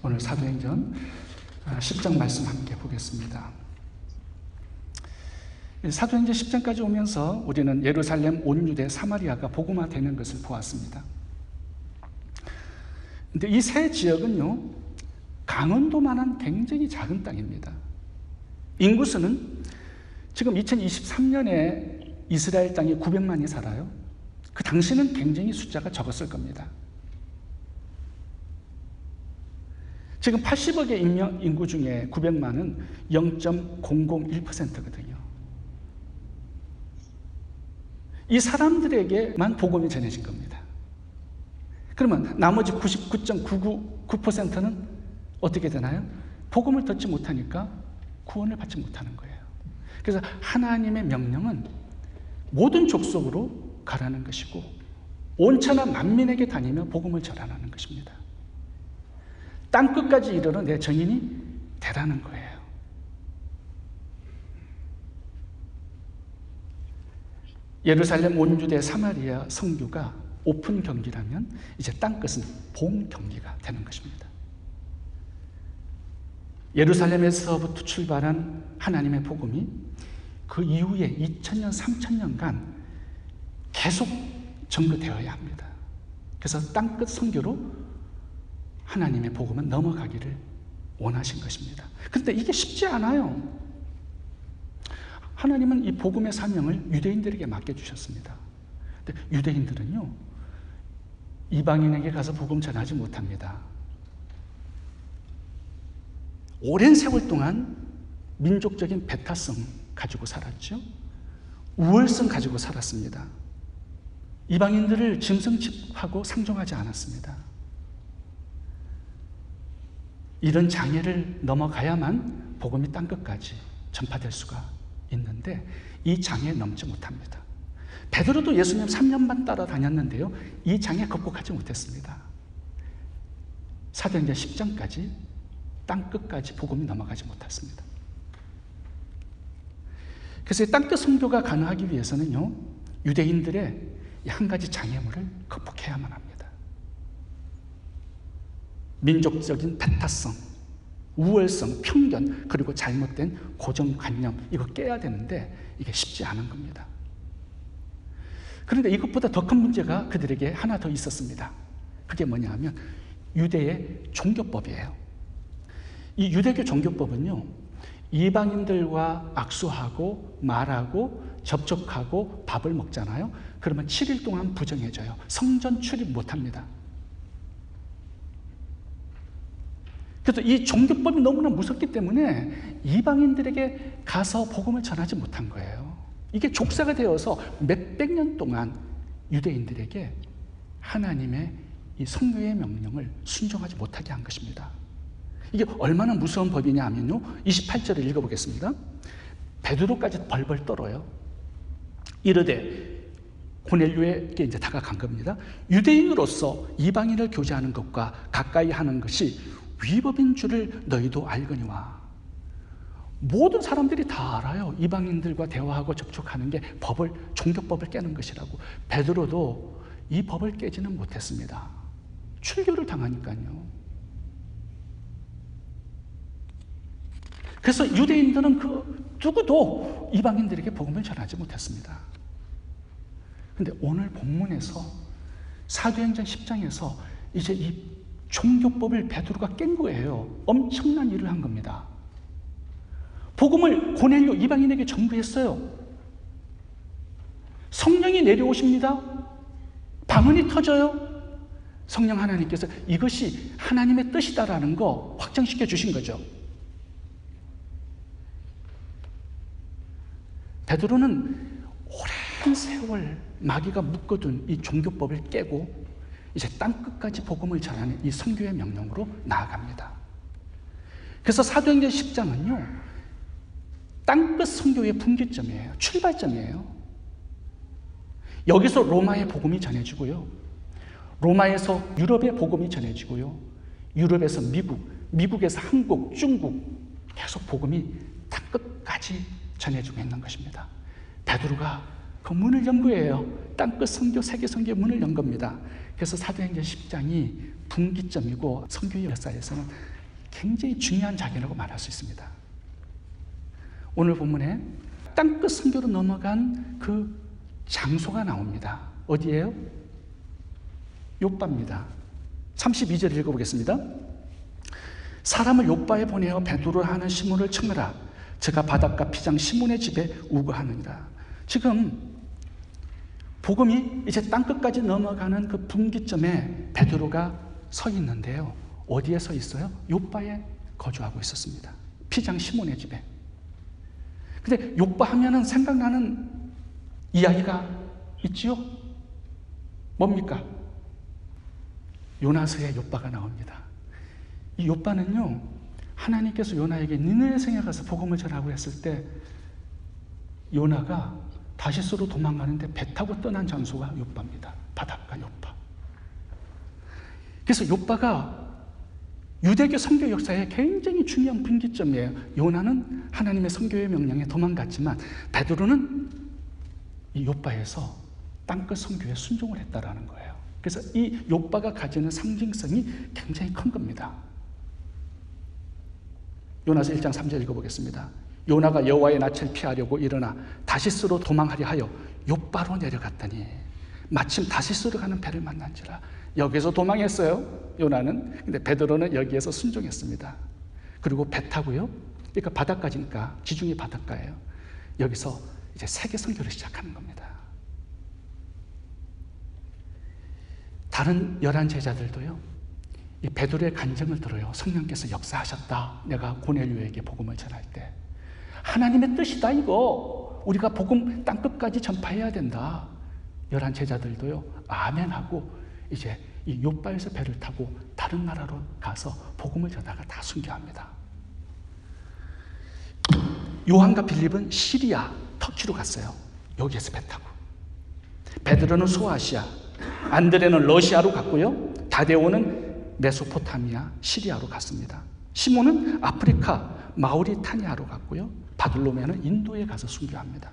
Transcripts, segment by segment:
오늘 사도행전 10장 말씀 함께 보겠습니다. 사도행전 10장까지 오면서 우리는 예루살렘, 온 유대, 사마리아가 복음화되는 것을 보았습니다. 근데 이 세 지역은요, 강원도만한 굉장히 작은 땅입니다. 인구수는 지금 2023년에 이스라엘 땅에 900만이 살아요. 그 당시는 굉장히 숫자가 적었을 겁니다. 지금 80억의 인구 중에 900만은 0.001%거든요. 이 사람들에게만 복음이 전해진 겁니다. 그러면 나머지 99.999%는 어떻게 되나요? 복음을 듣지 못하니까 구원을 받지 못하는 거예요. 그래서 하나님의 명령은 모든 족속으로 가라는 것이고 온천하 만민에게 다니며 복음을 전하라는 것입니다. 땅끝까지 이르러 내 증인이 되라는 거예요. 예루살렘, 온 유대, 사마리아 선교가 오픈 경기라면 이제 땅끝은 본 경기가 되는 것입니다. 예루살렘에서부터 출발한 하나님의 복음이 그 이후에 2000년, 3000년간 계속 전거되어야 합니다. 그래서 땅끝 선교로 하나님의 복음은 넘어가기를 원하신 것입니다. 그런데 이게 쉽지 않아요. 하나님은 이 복음의 사명을 유대인들에게 맡겨주셨습니다. 근데 유대인들은요, 이방인에게 가서 복음 전하지 못합니다. 오랜 세월 동안 민족적인 배타성 가지고 살았죠. 우월성 가지고 살았습니다. 이방인들을 짐승집하고 상종하지 않았습니다. 이런 장애를 넘어가야만 복음이 땅끝까지 전파될 수가 있는데 이 장애 넘지 못합니다. 베드로도 예수님 3년 반 따라다녔는데요, 이 장애 극복하지 못했습니다. 사도행전 10장까지 땅끝까지 복음이 넘어가지 못했습니다. 그래서 땅끝 선교가 가능하기 위해서는요, 유대인들의 한 가지 장애물을 극복해야만 합니다. 민족적인 배타성, 우월성, 편견, 그리고 잘못된 고정관념, 이거 깨야 되는데 이게 쉽지 않은 겁니다. 그런데 이것보다 더 큰 문제가 그들에게 하나 더 있었습니다. 그게 뭐냐 하면 유대의 종교법이에요. 이 유대교 종교법은요, 이방인들과 악수하고 말하고 접촉하고 밥을 먹잖아요. 그러면 7일 동안 부정해져요. 성전 출입 못합니다. 그래서 이 종교법이 너무나 무섭기 때문에 이방인들에게 가서 복음을 전하지 못한 거예요. 이게 족쇄가 되어서 몇백 년 동안 유대인들에게 하나님의 이 성교의 명령을 순종하지 못하게 한 것입니다. 이게 얼마나 무서운 법이냐 하면요, 28절을 읽어보겠습니다. 베드로까지 벌벌 떨어요. 이르되, 고넬료에게 이제 다가간 겁니다. 유대인으로서 이방인을 교제하는 것과 가까이 하는 것이 위법인 줄을 너희도 알거니와. 모든 사람들이 다 알아요. 이방인들과 대화하고 접촉하는 게 종교법을 깨는 것이라고. 베드로도 이 법을 깨지는 못했습니다. 출교를 당하니까요. 그래서 유대인들은 누구도 이방인들에게 복음을 전하지 못했습니다. 그런데 오늘 본문에서 사도행전 10장에서 이제 이 종교법을 베드로가 깬 거예요. 엄청난 일을 한 겁니다. 복음을 고넬료 이방인에게 전부했어요. 성령이 내려오십니다. 방언이 터져요. 성령 하나님께서 이것이 하나님의 뜻이다라는 거 확정시켜 주신 거죠. 베드로는 오랜 세월 마귀가 묶어둔 이 종교법을 깨고 이제 땅끝까지 복음을 전하는 이 선교의 명령으로 나아갑니다. 그래서 사도행전 10장은요, 땅끝 선교의 분기점이에요. 출발점이에요. 여기서 로마의 복음이 전해지고요, 로마에서 유럽의 복음이 전해지고요, 유럽에서 미국, 미국에서 한국, 중국, 계속 복음이 땅끝까지 전해지고 있는 것입니다. 베드로가 그 문을 연 거예요. 땅끝 선교, 세계 선교의 문을 연 겁니다. 그래서 사도행전 10장이 분기점이고 선교의 역사에서는 굉장히 중요한 장이라고 말할 수 있습니다. 오늘 본문에 땅끝 선교로 넘어간 그 장소가 나옵니다. 어디예요? 요빠입니다. 32절 읽어보겠습니다. 사람을 요빠에 보내어 베드로라 하는 시몬을 청하라. 저가 바닷가 피장 시몬의 집에 우거하느니라. 지금 복음이 이제 땅끝까지 넘어가는 그 분기점에 베드로가 서 있는데요. 어디에 서 있어요? 요빠에 거주하고 있었습니다. 피장 시몬의 집에. 근데 요빠 하면은 생각나는 이야기가 있지요? 뭡니까? 요나서의 요빠가 나옵니다. 이 요빠는요, 하나님께서 요나에게 니느웨 성에 가서 복음을 전하고 했을 때 요나가 다시스로 도망가는데 배 타고 떠난 장소가 요빠입니다. 바닷가 요빠. 그래서 요빠가 유대교 선교 역사에 굉장히 중요한 분기점이에요. 요나는 하나님의 선교의 명령에 도망갔지만 베드로는 이 요빠에서 땅끝 선교에 순종을 했다라는 거예요. 그래서 이 요빠가 가지는 상징성이 굉장히 큰 겁니다. 요나서 1장 3절 읽어보겠습니다. 요나가 여호와의 낯을 피하려고 일어나 다시스로 도망하려 하여 요빠로 내려갔더니 마침 다시스로 가는 배를 만난지라. 여기서 도망했어요, 요나는. 근데 베드로는 여기에서 순종했습니다. 그리고 배 타고요, 그러니까 바닷가니까 지중해 바닷가예요. 여기서 이제 세계 선교를 시작하는 겁니다. 다른 11제자들도요, 이 베드로의 간증을 들어요. 성령께서 역사하셨다. 내가 고넬료에게 복음을 전할 때 하나님의 뜻이다 이거. 우리가 복음 땅끝까지 전파해야 된다. 11제자들도요 아멘하고 이제 이 요빠에서 배를 타고 다른 나라로 가서 복음을 전하다가 다 순교합니다. 요한과 빌립은 시리아, 터키로 갔어요. 여기에서 배 타고. 베드로는 소아시아, 안드레는 러시아로 갔고요. 다데오는 메소포타미아, 시리아로 갔습니다. 시몬은 아프리카, 마우리타니아로 갔고요. 바들로메는 인도에 가서 순교합니다.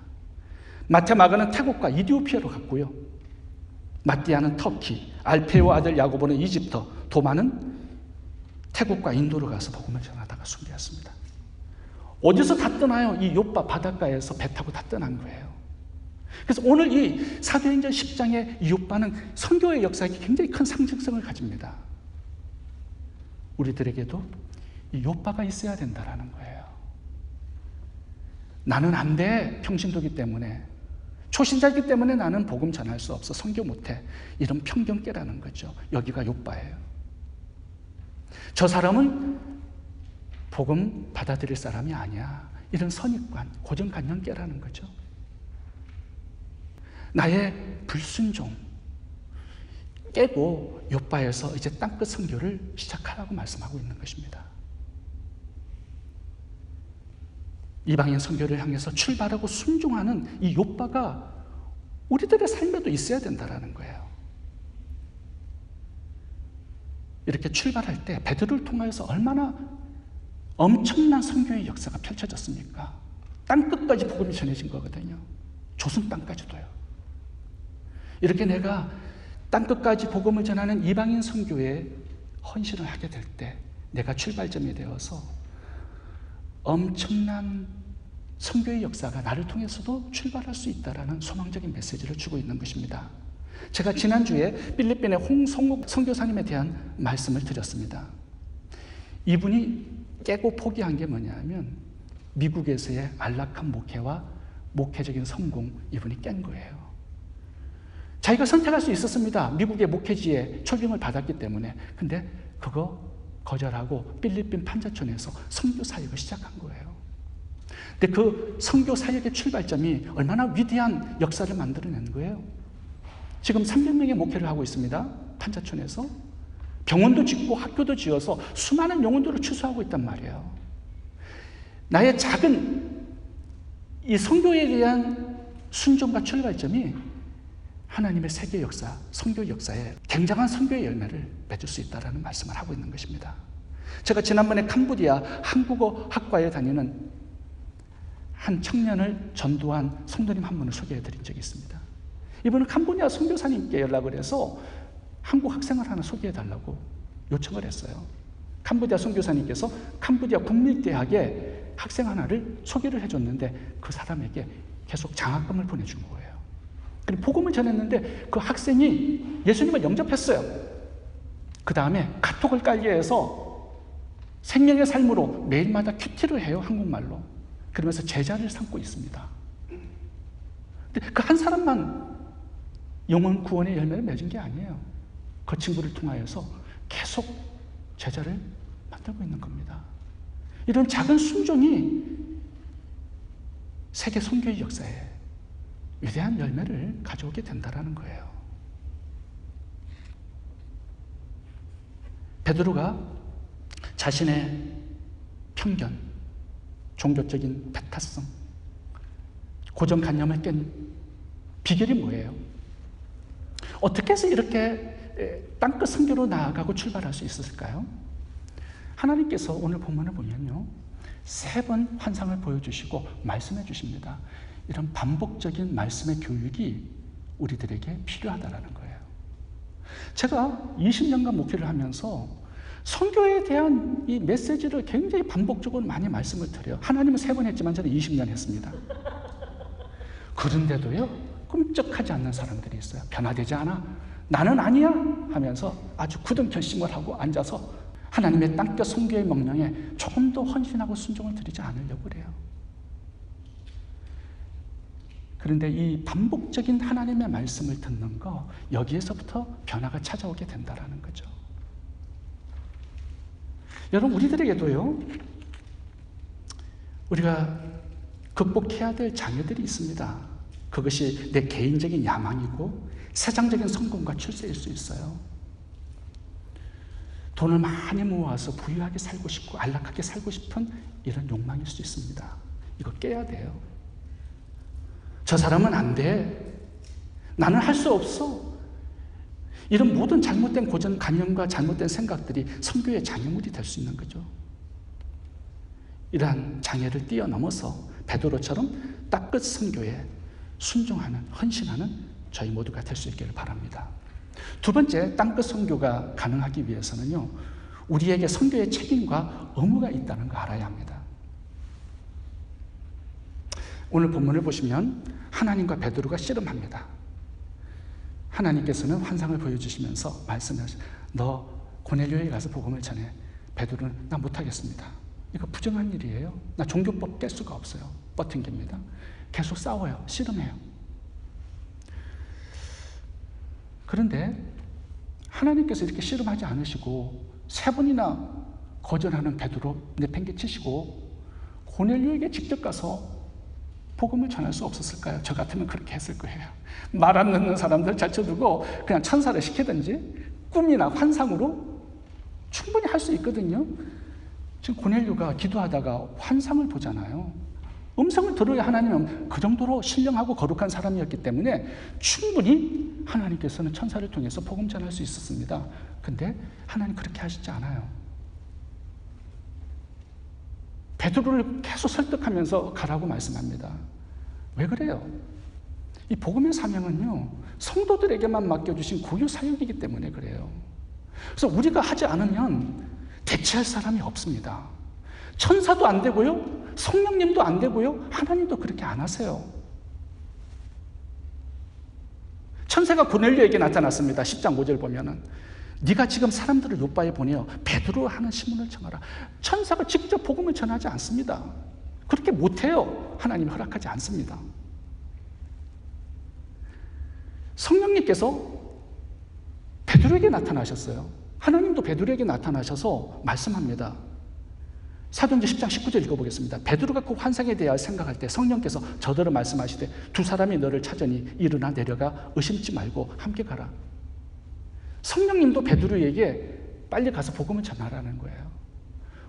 마테마가는 태국과 이디오피아로 갔고요. 마띠아는 터키, 알페오 아들 야고보는 이집트, 도마는 태국과 인도로 가서 복음을 전하다가 순교했습니다. 어디서 다 떠나요? 이 요빠 바닷가에서 배 타고 다 떠난 거예요. 그래서 오늘 이 사도행전 10장의 이 요빠는 선교의 역사에 굉장히 큰 상징성을 가집니다. 우리들에게도 이 요빠가 있어야 된다라는 거예요. 나는 안 돼, 평신도기 때문에. 초신자이기 때문에 나는 복음 전할 수 없어, 선교 못해. 이런 편견 깨라는 거죠. 여기가 요빠예요. 저 사람은 복음 받아들일 사람이 아니야. 이런 선입관, 고정관념 깨라는 거죠. 나의 불순종 깨고 요빠에서 이제 땅끝 선교를 시작하라고 말씀하고 있는 것입니다. 이방인 선교를 향해서 출발하고 순종하는 이 요빠가 우리들의 삶에도 있어야 된다는 거예요. 이렇게 출발할 때 베드로를 통해서 얼마나 엄청난 선교의 역사가 펼쳐졌습니까? 땅끝까지 복음이 전해진 거거든요. 조선 땅까지도요. 이렇게 내가 땅끝까지 복음을 전하는 이방인 선교에 헌신을 하게 될 때 내가 출발점이 되어서 엄청난 선교의 역사가 나를 통해서도 출발할 수 있다는 소망적인 메시지를 주고 있는 것입니다. 제가 지난주에 필리핀의 홍성욱 선교사님에 대한 말씀을 드렸습니다. 이분이 깨고 포기한 게 뭐냐면 미국에서의 안락한 목회와 목회적인 성공, 이분이 깬 거예요. 자기가 선택할 수 있었습니다. 미국의 목회지에 초빙을 받았기 때문에. 근데 그거 거절하고 필리핀 판자촌에서 선교 사역을 시작한 거예요. 근데 그 선교 사역의 출발점이 얼마나 위대한 역사를 만들어낸 거예요. 지금 300명의 목회를 하고 있습니다. 판자촌에서. 병원도 짓고 학교도 지어서 수많은 영혼들을 추수하고 있단 말이에요. 나의 작은 이 선교에 대한 순종과 출발점이 하나님의 세계 역사, 선교 역사에 굉장한 선교의 열매를 맺을 수 있다는 말씀을 하고 있는 것입니다. 제가 지난번에 캄보디아 한국어 학과에 다니는 한 청년을 전도한 성도님 한 분을 소개해 드린 적이 있습니다. 이분은 캄보디아 선교사님께 연락을 해서 한국 학생을 하나 소개해 달라고 요청을 했어요. 캄보디아 선교사님께서 캄보디아 국립대학에 학생 하나를 소개를 해줬는데 그 사람에게 계속 장학금을 보내준 거예요. 그리고 복음을 전했는데 그 학생이 예수님을 영접했어요. 그 다음에 카톡을 깔게 해서 생명의 삶으로 매일마다 큐티를 해요, 한국말로. 그러면서 제자를 삼고 있습니다. 근데 그 한 사람만 영혼 구원의 열매를 맺은 게 아니에요. 그 친구를 통하여서 계속 제자를 만들고 있는 겁니다. 이런 작은 순종이 세계 선교의 역사에 위대한 열매를 가져오게 된다는 거예요. 베드로가 자신의 편견, 종교적인 배타성, 고정관념을 깬 비결이 뭐예요? 어떻게 해서 이렇게 땅끝 선교로 나아가고 출발할 수 있었을까요? 하나님께서 오늘 본문을 보면요, 3번 환상을 보여주시고 말씀해 주십니다. 이런 반복적인 말씀의 교육이 우리들에게 필요하다는 거예요. 제가 20년간 목회를 하면서 선교에 대한 이 메시지를 굉장히 반복적으로 많이 말씀을 드려요. 하나님은 3번 했지만 저는 20년 했습니다. 그런데도요, 꿈쩍하지 않는 사람들이 있어요. 변화되지 않아? 나는 아니야? 하면서 아주 굳은 결심을 하고 앉아서 하나님의 땅끝 선교의 명령에 조금 더 헌신하고 순종을 드리지 않으려고 그래요. 그런데 이 반복적인 하나님의 말씀을 듣는 거, 여기에서부터 변화가 찾아오게 된다는 거죠. 여러분, 우리들에게도요, 우리가 극복해야 될 장애들이 있습니다. 그것이 내 개인적인 야망이고 세상적인 성공과 출세일 수 있어요. 돈을 많이 모아서 부유하게 살고 싶고 안락하게 살고 싶은 이런 욕망일 수 있습니다. 이거 깨야 돼요. 저 사람은 안 돼. 나는 할 수 없어. 이런 모든 잘못된 고정관념과 잘못된 생각들이 선교의 장애물이 될 수 있는 거죠. 이러한 장애를 뛰어넘어서 베드로처럼 땅끝 선교에 순종하는, 헌신하는 저희 모두가 될 수 있기를 바랍니다. 두 번째, 땅끝 선교가 가능하기 위해서는요, 우리에게 선교의 책임과 의무가 있다는 거 알아야 합니다. 오늘 본문을 보시면 하나님과 베드로가 씨름합니다. 하나님께서는 환상을 보여주시면서 말씀하시죠. 너 고넬료에 가서 복음을 전해. 베드로는 나 못하겠습니다. 이거 부정한 일이에요. 나 종교법 깰 수가 없어요. 버팅깁니다. 계속 싸워요. 씨름해요. 그런데 하나님께서 이렇게 씨름하지 않으시고 3번이나 거절하는 베드로 내팽개치시고 고넬료에게 직접 가서 복음을 전할 수 없었을까요? 저 같으면 그렇게 했을 거예요. 말 안 듣는 사람들 제쳐두고 그냥 천사를 시키든지 꿈이나 환상으로 충분히 할 수 있거든요. 지금 고넬료가 기도하다가 환상을 보잖아요. 음성을 들어야 하나님은 그 정도로 신령하고 거룩한 사람이었기 때문에 충분히 하나님께서는 천사를 통해서 복음 전할 수 있었습니다. 근데 하나님 그렇게 하시지 않아요. 베드로를 계속 설득하면서 가라고 말씀합니다. 왜 그래요? 이 복음의 사명은요, 성도들에게만 맡겨주신 고유 사역이기 때문에 그래요. 그래서 우리가 하지 않으면 대체할 사람이 없습니다. 천사도 안 되고요, 성령님도 안 되고요, 하나님도 그렇게 안 하세요. 천사가 고넬료에게 나타났습니다. 10장 5절 보면은 네가 지금 사람들을 요바에 보내어 베드로 하는 신문을 청하라. 천사가 직접 복음을 전하지 않습니다. 그렇게 못해요. 하나님이 허락하지 않습니다. 성령님께서 베드로에게 나타나셨어요. 하나님도 베드로에게 나타나셔서 말씀합니다. 사도행전 10장 19절 읽어보겠습니다. 베드로가 그 환상에 대하여 생각할 때 성령께서 저더러 말씀하시되 두 사람이 너를 찾으니 일어나 내려가 의심치 말고 함께 가라. 성령님도 베드로에게 빨리 가서 복음을 전하라는 거예요.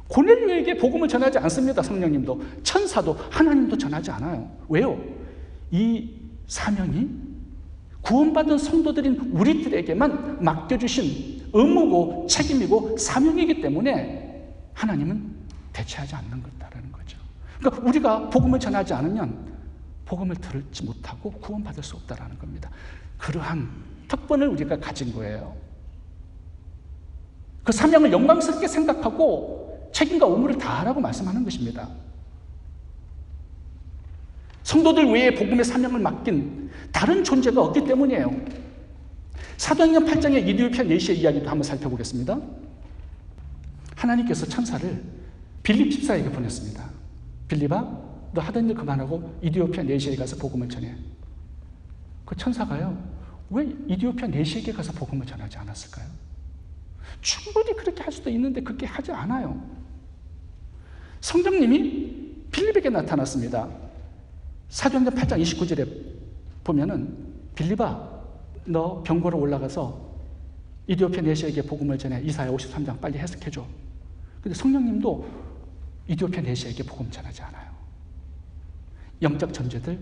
고넬료에게 복음을 전하지 않습니다. 성령님도, 천사도, 하나님도 전하지 않아요. 왜요? 이 사명이 구원받은 성도들인 우리들에게만 맡겨주신 의무고 책임이고 사명이기 때문에 하나님은 대체하지 않는 거다라는 거죠. 그러니까 우리가 복음을 전하지 않으면 복음을 들지 못하고 구원받을 수 없다는 겁니다. 그러한 특권을 우리가 가진 거예요. 그 사명을 영광스럽게 생각하고 책임과 의무를 다하라고 말씀하는 것입니다. 성도들 외에 복음의 사명을 맡긴 다른 존재가 없기 때문이에요. 사도행전 8장의 이디오피아 내시의 이야기도 한번 살펴보겠습니다. 하나님께서 천사를 빌립 집사에게 보냈습니다. 빌립아, 너 하던 일 그만하고 이디오피아 내시에 가서 복음을 전해. 그 천사가요, 왜 이디오피아 내시에게 가서 복음을 전하지 않았을까요? 충분히 그렇게 할 수도 있는데 그렇게 하지 않아요. 성령님이 빌립에게 나타났습니다. 사도행전 8장 29절에 보면은 빌립아, 너 병고로 올라가서 이디오피아 내시에게 복음을 전해. 이사야 53장 빨리 해석해줘. 근데 성령님도 이디오피아 내시에게 복음 전하지 않아요. 영적 존재들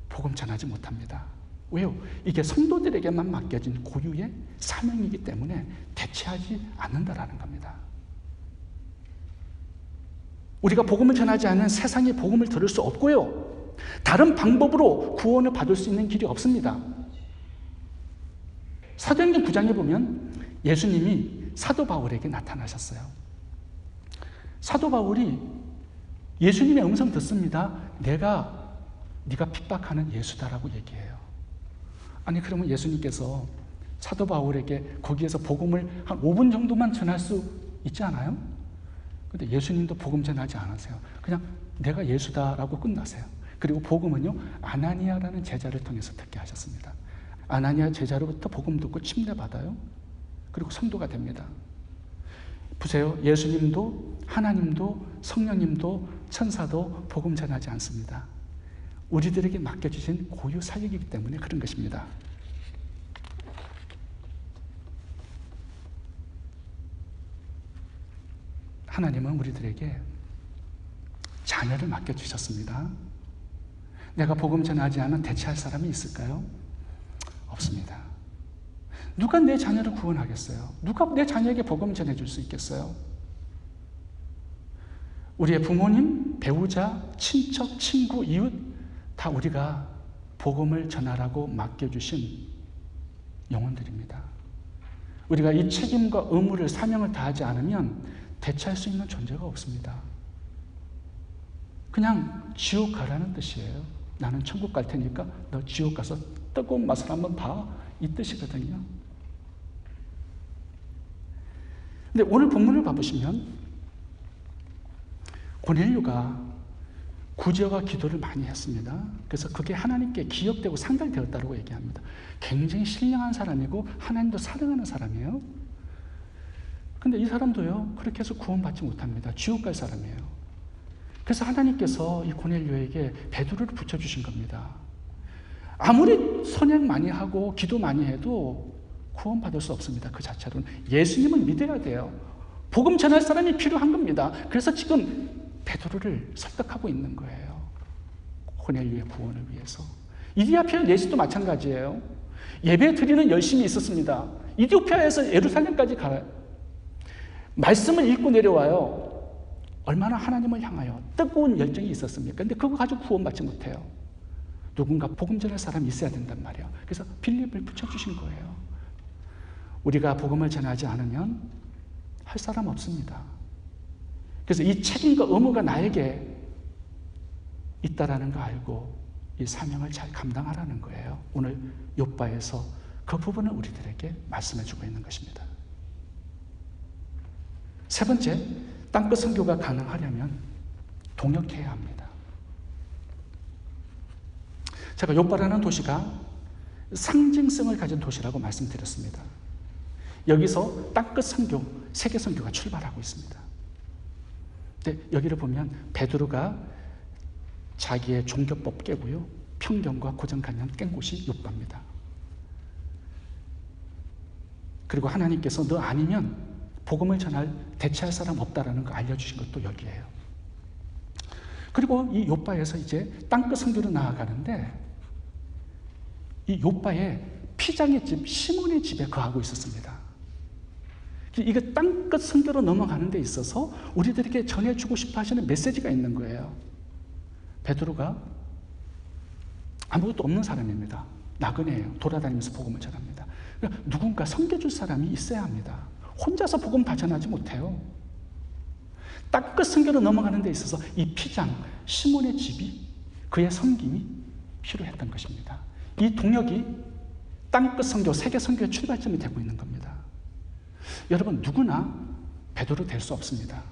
복음 전하지 못합니다. 왜요? 이게 성도들에게만 맡겨진 고유의 사명이기 때문에 대체하지 않는다라는 겁니다. 우리가 복음을 전하지 않으면 세상이 복음을 들을 수 없고요. 다른 방법으로 구원을 받을 수 있는 길이 없습니다. 사도행전 9장에 보면 예수님이 사도 바울에게 나타나셨어요. 사도 바울이 예수님의 음성 듣습니다. 내가 네가 핍박하는 예수다라고 얘기해요. 아니 그러면 예수님께서 사도 바울에게 거기에서 복음을 한 5분 정도만 전할 수 있지 않아요? 근데 예수님도 복음 전하지 않으세요. 그냥 내가 예수다라고 끝나세요. 그리고 복음은요, 아나니아라는 제자를 통해서 듣게 하셨습니다. 아나니아 제자로부터 복음 듣고 침례받아요. 그리고 성도가 됩니다. 보세요. 예수님도 하나님도 성령님도 천사도 복음 전하지 않습니다. 우리들에게 맡겨주신 고유 사역이기 때문에 그런 것입니다. 하나님은 우리들에게 자녀를 맡겨주셨습니다. 내가 복음 전하지 않으면 대체할 사람이 있을까요? 없습니다. 누가 내 자녀를 구원하겠어요? 누가 내 자녀에게 복음 전해줄 수 있겠어요? 우리의 부모님, 배우자, 친척, 친구, 이웃 다 우리가 복음을 전하라고 맡겨주신 영혼들입니다. 우리가 이 책임과 의무를, 사명을 다하지 않으면 대체할 수 있는 존재가 없습니다. 그냥 지옥 가라는 뜻이에요. 나는 천국 갈 테니까 너 지옥 가서 뜨거운 맛을 한번 봐. 이 뜻이거든요. 근데 오늘 본문을 봐보시면 고넬료가 구제와 기도를 많이 했습니다. 그래서 그게 하나님께 기억되고 상달되었다고 얘기합니다. 굉장히 신령한 사람이고 하나님도 사랑하는 사람이에요. 근데 이 사람도요, 그렇게 해서 구원받지 못합니다. 지옥 갈 사람이에요. 그래서 하나님께서 이 고넬료에게 베드로를 붙여주신 겁니다. 아무리 선행 많이 하고 기도 많이 해도 구원받을 수 없습니다. 그 자체로는. 예수님을 믿어야 돼요. 복음 전할 사람이 필요한 겁니다. 그래서 지금 베드로를 설득하고 있는 거예요. 고넬료의 구원을 위해서. 이디오피아 내시도 마찬가지예요. 예배 드리는 열심이 있었습니다. 이디오피아에서 예루살렘까지 가요. 말씀을 읽고 내려와요. 얼마나 하나님을 향하여 뜨거운 열정이 있었습니까? 근데 그거 가지고 구원받지 못해요. 누군가 복음 전할 사람이 있어야 된단 말이에요. 그래서 빌립을 붙여주신 거예요. 우리가 복음을 전하지 않으면 할 사람 없습니다. 그래서 이 책임과 의무가 나에게 있다라는 거 알고 이 사명을 잘 감당하라는 거예요. 오늘 욥바에서 그 부분을 우리들에게 말씀해 주고 있는 것입니다. 세 번째, 땅끝 선교가 가능하려면 동역해야 합니다. 제가 욥바라는 도시가 상징성을 가진 도시라고 말씀드렸습니다. 여기서 땅끝 선교, 세계 선교가 출발하고 있습니다. 근데 여기를 보면 베드로가 자기의 종교법 깨고요, 편견과 고정관념 깬 곳이 욥바입니다. 그리고 하나님께서 너 아니면 복음을 전할 대체할 사람 없다라는 거 알려주신 것도 여기에요. 그리고 이 욥바에서 이제 땅끝 선교로 나아가는데 이 욥바의 피장의 집 시몬의 집에 거하고 있었습니다. 이게 땅끝 선교로 넘어가는 데 있어서 우리들에게 전해주고 싶어 하시는 메시지가 있는 거예요. 베드로가 아무것도 없는 사람입니다. 나그네예요. 돌아다니면서 복음을 전합니다. 그러니까 누군가 섬겨줄 사람이 있어야 합니다. 혼자서 복음 다 전하지 못해요. 땅끝 선교로 넘어가는 데 있어서 이 피장 시몬의 집이 그의 섬김이 필요했던 것입니다. 이 동역이 땅끝 선교, 세계 선교의 출발점이 되고 있는 겁니다. 여러분, 누구나 베드로 될 수 없습니다.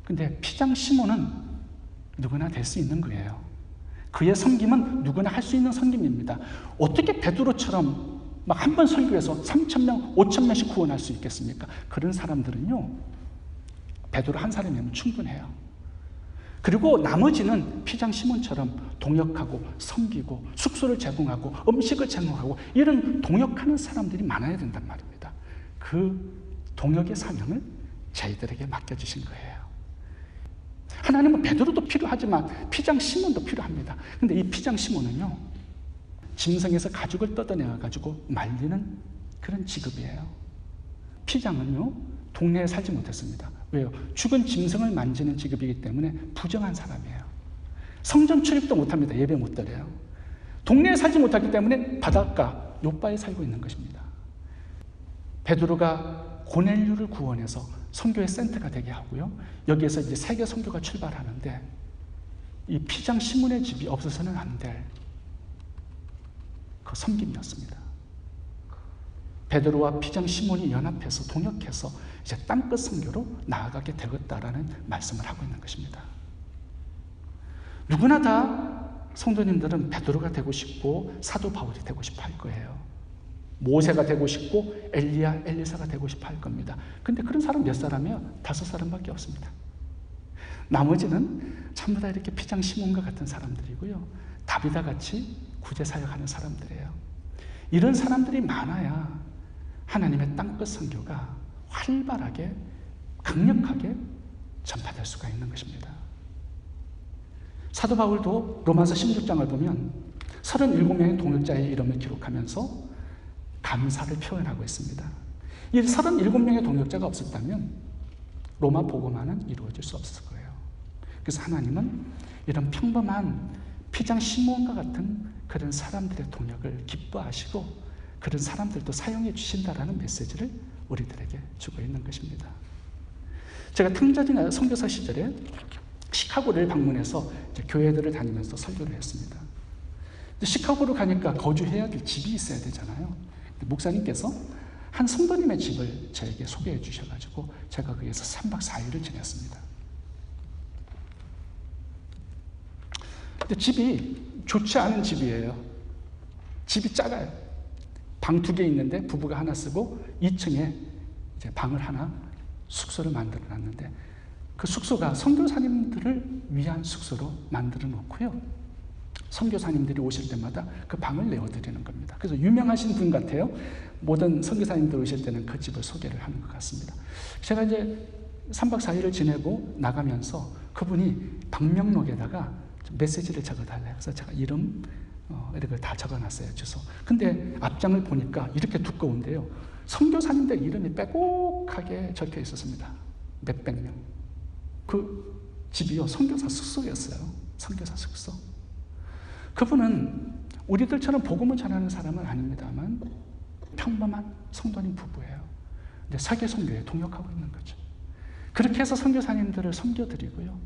근데 피장 시몬은 누구나 될 수 있는 거예요. 그의 섬김은 누구나 할 수 있는 섬김입니다. 어떻게 베드로처럼 막 한 번 설교해서 3,000명, 5,000명씩 구원할 수 있겠습니까? 그런 사람들은요, 베드로 한 사람이면 충분해요. 그리고 나머지는 피장 시몬처럼 동역하고 섬기고 숙소를 제공하고 음식을 제공하고 이런 동역하는 사람들이 많아야 된단 말입니다. 그 동역의 사명을 저희들에게 맡겨주신 거예요. 하나님은 베드로도 필요하지만 피장 시몬도 필요합니다. 근데 이 피장 시몬은요, 짐승에서 가죽을 뜯어내가지고 말리는 그런 직업이에요. 피장은요, 동네에 살지 못했습니다. 왜요? 죽은 짐승을 만지는 직업이기 때문에 부정한 사람이에요. 성전 출입도 못합니다. 예배 못 드려요. 동네에 살지 못하기 때문에 바닷가, 요바에 살고 있는 것입니다. 베드로가 고넬료를 구원해서 선교의 센터가 되게 하고요. 여기에서 이제 세계 선교가 출발하는데 이 피장 시몬의 집이 없어서는 안 될 그 섬김이었습니다. 베드로와 피장 시몬이 연합해서 동역해서 이제 땅끝 선교로 나아가게 되었다라는 말씀을 하고 있는 것입니다. 누구나 다 성도님들은 베드로가 되고 싶고 사도 바울이 되고 싶어 할 거예요. 모세가 되고 싶고 엘리야, 엘리사가 되고 싶어 할 겁니다. 근데 그런 사람 몇 사람이요? 5사람밖에 없습니다. 나머지는 전부 다 이렇게 피장 시몬과 같은 사람들이고요. 다비다 같이 구제 사역하는 사람들이에요. 이런 사람들이 많아야 하나님의 땅끝 선교가 활발하게 강력하게 전파될 수가 있는 것입니다. 사도 바울도 로마서 16장을 보면 37명의 동역자의 이름을 기록하면서 감사를 표현하고 있습니다. 이 37명의 동역자가 없었다면 로마 복음화는 이루어질 수 없을 거예요. 그래서 하나님은 이런 평범한 피장 시몬과 같은 그런 사람들의 동역을 기뻐하시고 그런 사람들도 사용해 주신다라는 메시지를 우리들에게 주고 있는 것입니다. 제가 탕자리나 선교사 시절에 시카고를 방문해서 이제 교회들을 다니면서 설교를 했습니다. 시카고로 가니까 거주해야 될 집이 있어야 되잖아요. 목사님께서 한 성도님의 집을 저에게 소개해 주셔가지고 제가 거기에서 3박 4일을 지냈습니다. 근데 집이 좋지 않은 집이에요. 집이 작아요. 방 2개 있는데 부부가 하나 쓰고 2층에 이제 방을 하나 숙소를 만들어 놨는데 그 숙소가 선교사님들을 위한 숙소로 만들어 놓고요. 선교사님들이 오실 때마다 그 방을 내어드리는 겁니다. 그래서 유명하신 분 같아요. 모든 선교사님들 오실 때는 그 집을 소개를 하는 것 같습니다. 제가 이제 3박 4일을 지내고 나가면서 그분이 방명록에다가 메시지를 적어달래요. 그래서 제가 이름 이렇게 다 적어놨어요. 주소. 근데 앞장을 보니까 이렇게 두꺼운데요. 선교사님들 이름이 빼곡하게 적혀 있었습니다. 몇백 명. 그 집이요, 선교사 숙소였어요. 선교사 숙소. 그분은 우리들처럼 복음을 전하는 사람은 아닙니다만 평범한 성도님 부부예요. 근데 세계 선교에 동역하고 있는 거죠. 그렇게 해서 선교사님들을 섬겨드리고요.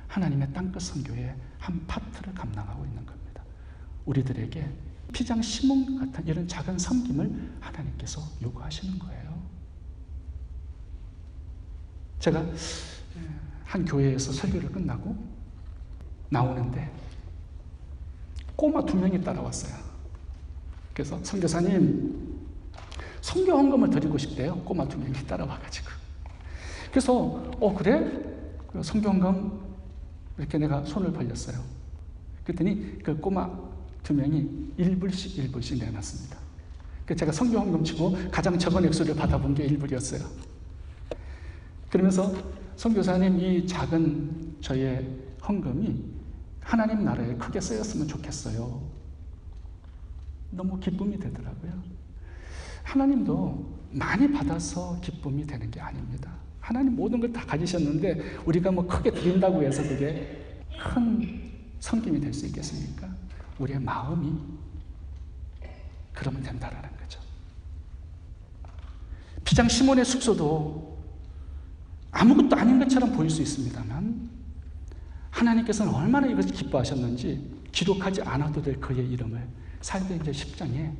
하나님의 땅끝 선교의 한 파트를 감당하고 있는 겁니다. 우리들에게 피장 시몬 같은 이런 작은 섬김을 하나님께서 요구하시는 거예요. 제가 한 교회에서 설교를 끝나고 나오는데 꼬마 2명이 따라왔어요. 그래서 선교사님 선교 헌금을 드리고 싶대요. 꼬마 2명이 따라와가지고. 그래서 그래? 선교 헌금 이렇게 내가 손을 벌렸어요. 그랬더니 그 꼬마 2명이 1불씩 내놨습니다. 그래서 제가 선교 헌금 치고 가장 적은 액수를 받아본 게 1불이었어요. 그러면서 선교사님 이 작은 저의 헌금이 하나님 나라에 크게 쓰였으면 좋겠어요. 너무 기쁨이 되더라고요. 하나님도 많이 받아서 기쁨이 되는 게 아닙니다. 하나님 모든 걸 다 가지셨는데 우리가 뭐 크게 드린다고 해서 그게 큰 섬김이 될 수 있겠습니까? 우리의 마음이 그러면 된다라는 거죠. 비장 시몬의 숙소도 아무것도 아닌 것처럼 보일 수 있습니다만 하나님께서는 얼마나 이것을 기뻐하셨는지 기록하지 않아도 될 그의 이름을 사도행전 10장에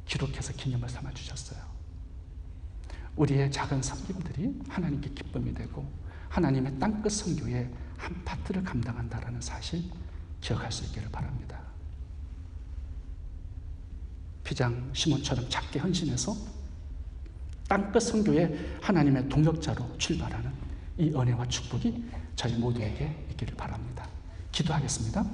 기록해서 기념을 삼아 주셨어요. 우리의 작은 섬김들이 하나님께 기쁨이 되고 하나님의 땅끝 선교의 한 파트를 감당한다라는 사실 기억할 수 있기를 바랍니다. 비장 시몬처럼 작게 헌신해서 땅끝 선교의 하나님의 동역자로 출발하는 이 은혜와 축복이 저희 모두에게 있기를 바랍니다. 기도하겠습니다.